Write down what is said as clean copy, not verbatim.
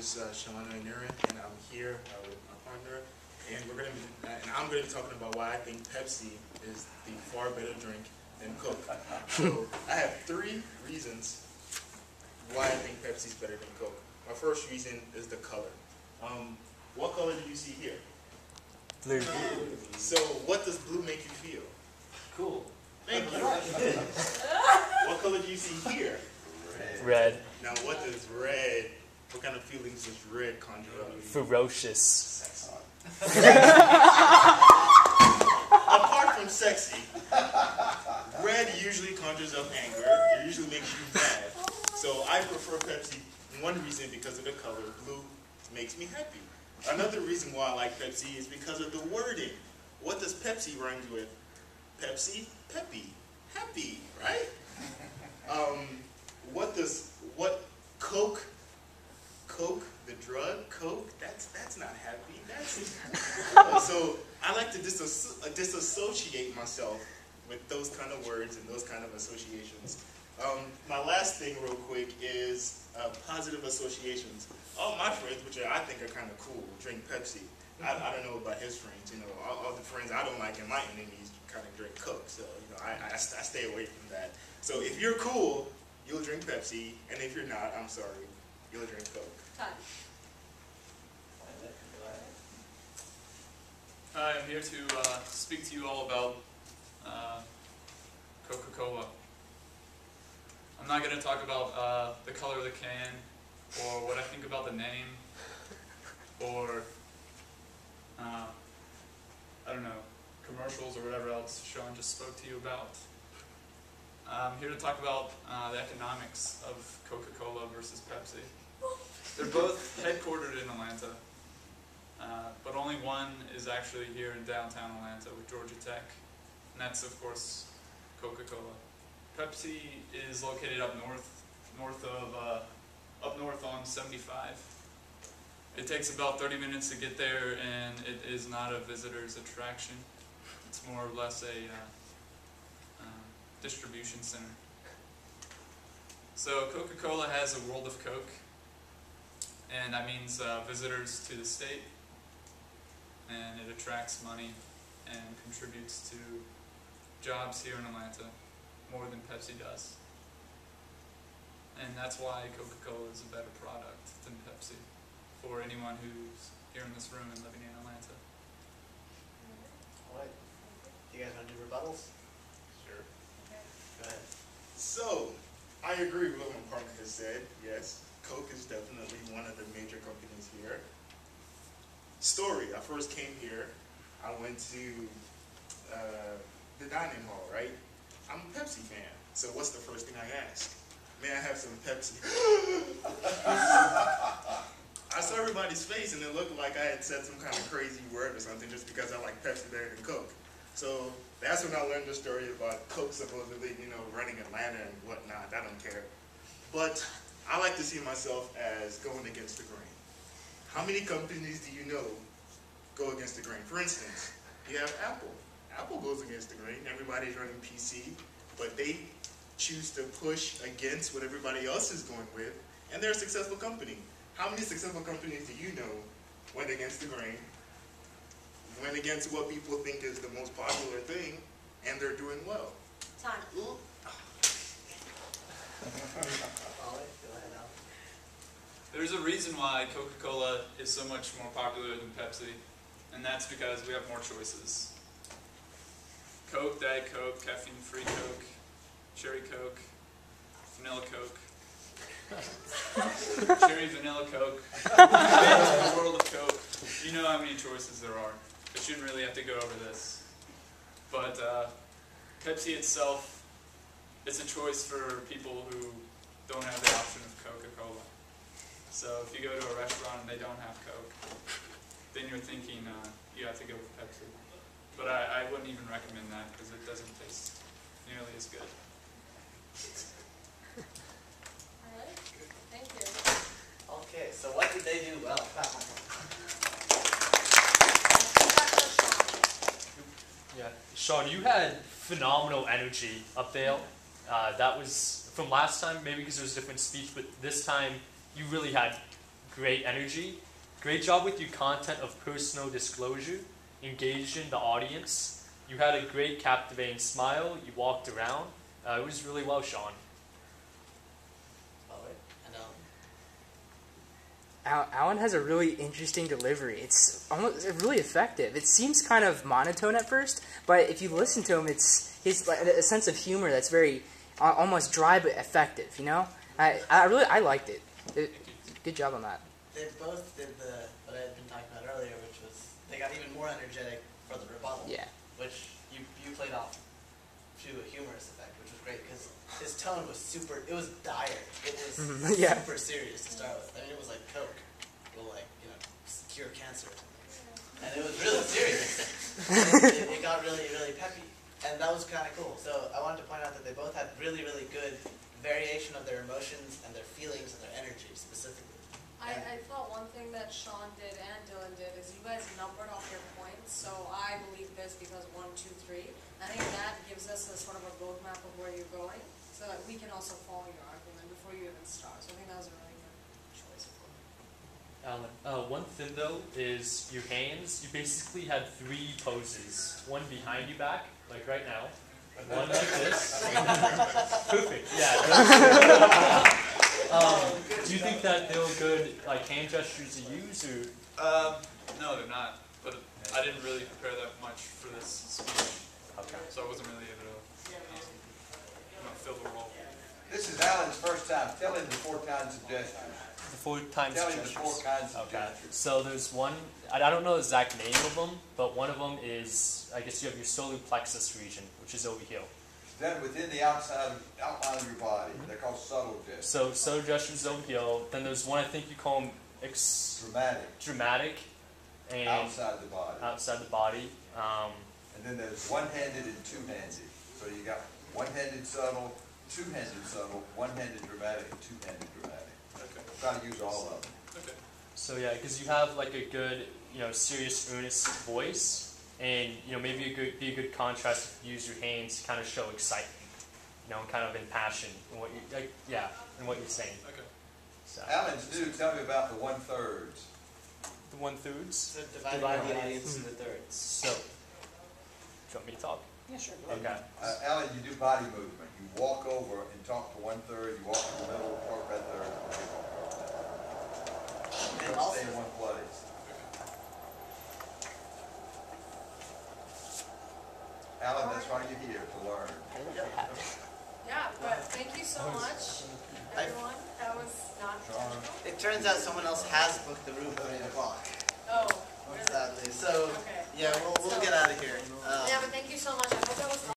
is Shalana Aniran, and I'm here with my partner, and I'm going to be talking about why I think Pepsi is the far better drink than Coke. So I have 3 reasons why I think Pepsi is better than Coke. My first reason is the color. What color do you see here? Blue. So what does blue make you feel? Cool. Thank you. What color do you see here? Red. Now what kind of feelings does red conjure up? Ferocious. Apart from sexy, red usually conjures up anger. It usually makes you mad. So I prefer Pepsi. One reason because of the color. Blue makes me happy. Another reason why I like Pepsi is because of the wording. What does Pepsi rhyme with? Pepsi, peppy, happy, right? Coke, the drug, Coke, that's not happy. So I like to disassociate myself with those kind of words and those kind of associations. My last thing real quick is positive associations. All my friends, which I think are kind of cool, drink Pepsi. I don't know about his friends. All the friends I don't like and my enemies kind of drink Coke. So I stay away from that. So if you're cool, you'll drink Pepsi, and if you're not, I'm sorry, you'll drink Coke. Time. Hi, I'm here to speak to you all about Coca-Cola. I'm not going to talk about the color of the can, or what I think about the name, or I don't know, commercials or whatever else Sean just spoke to you about. I'm here to talk about the economics of Coca-Cola versus Pepsi. They're both headquartered in Atlanta, but only one is actually here in downtown Atlanta with Georgia Tech, and that's of course Coca-Cola. Pepsi is located up north on 75. It takes about 30 minutes to get there, and it is not a visitor's attraction. It's more or less a distribution center. So Coca-Cola has a World of Coke, and that means visitors to the state, and it attracts money and contributes to jobs here in Atlanta more than Pepsi does. And that's why Coca-Cola is a better product than Pepsi for anyone who's here in this room and living in Atlanta. Alright. Do you guys want to do rebuttals? Sure. Go ahead. So, I agree with what my partner has said. Yes, Coke is definitely one of the major companies here. Story, I first came here, I went to the dining hall, right? I'm a Pepsi fan, so what's the first thing I ask? May I have some Pepsi? I saw everybody's face and it looked like I had said some kind of crazy word or something just because I like Pepsi better than Coke. So that's when I learned the story about Coke supposedly, running Atlanta and whatnot. I don't care. But I like to see myself as going against the grain. How many companies do you know go against the grain? For instance, you have Apple. Apple goes against the grain. Everybody's running PC, but they choose to push against what everybody else is going with, and they're a successful company. How many successful companies do you know went against the grain, went against what people think is the most popular thing, and they're doing well? Time. Ollie, go ahead, Al. There's a reason why Coca-Cola is so much more popular than Pepsi, and that's because we have more choices. Coke, Diet Coke, caffeine-free Coke, Cherry Coke, Vanilla Coke, Cherry Vanilla Coke, the World of Coke. You know how many choices there are. I shouldn't really have to go over this. But Pepsi itself, it's a choice for people who don't have the option of Coca-Cola. So if you go to a restaurant and they don't have Coke, then you're thinking you have to go with Pepsi. But I wouldn't even recommend that because it doesn't taste nearly as good. Alright. Thank you. Okay, so what did they do well? Yeah, Sean, you had phenomenal energy up there. That was from last time, maybe because it was a different speech, but this time you really had great energy. Great job with your content of personal disclosure. Engaged in the audience. You had a great captivating smile. You walked around. It was really well, Sean. Oh, wait. And Alan has a really interesting delivery. It's almost really effective. It seems kind of monotone at first, but if you listen to him, he's like a sense of humor that's very almost dry but effective. You know, I liked it. Good job on that. they both did what I had been talking about earlier, which was they got even more energetic for the rebuttal. Yeah. Which you played off to a humorous effect, which was great because his tone was it was dire. It was Yeah. super serious to start with. I mean, it was like Coke will cure cancer or something. And it was really serious. it got really, really peppy. And that was kind of cool. So I wanted to point out that they both had really, really good variation of their emotions and their feelings and their energy specifically. I thought one thing that Sean did and Dylan did is you guys numbered off your points. So I believe this because 1, 2, 3. I think that gives us a sort of a roadmap of where you're going, so that we can also follow your argument before you even start. So I think that was a really good choice for me. Alan, one thing though is your hands. You basically had 3 poses. One behind you back, like right now. One like this. Perfect. Yeah. Do you think that they were good, like hand gestures to use, or? No, they're not. But I didn't really prepare that much for this speech, Okay. so I wasn't really able to fill the role. This is Alan's first time. Tell him the 4 kinds of gestures. The 4 times Tell him the gestures. 4 kinds of Okay. gestures. So there's one. I don't know the exact name of them, but one of them is, I guess you have your solar plexus region, which is over here. Done within the outline of your body. They're called subtle gestures. So solar gestures over here. Then there's one I think you call them dramatic, and Outside the body. outside the body. And then there's one-handed and two-handed. So you got one-handed subtle, two-handed subtle, one-handed dramatic, and two-handed dramatic. Okay. Try to use all of them. Okay. So yeah, because you have like a good, serious, earnest voice, and maybe be a good contrast if you use your hands to kind of show excitement, and kind of in passion in what you in what you're saying. Okay. So Alan's new. Tell me about the 1/3. the 1/3. So dividing the audience into thirds. So, do you want me to talk? Yeah, sure. Okay. Alan, you do body movement. You walk over and talk to 1/3. You walk to the middle, talk that third. And Don't also, stay in one place. Alan, that's why you're here, to learn. Yeah, but thank you so much, everyone. That was not intentional. it turns out someone else has booked the room for 8 o'clock. Oh, really? Sadly. So, Okay. yeah, we'll get out of here. Yeah, but thank you so much,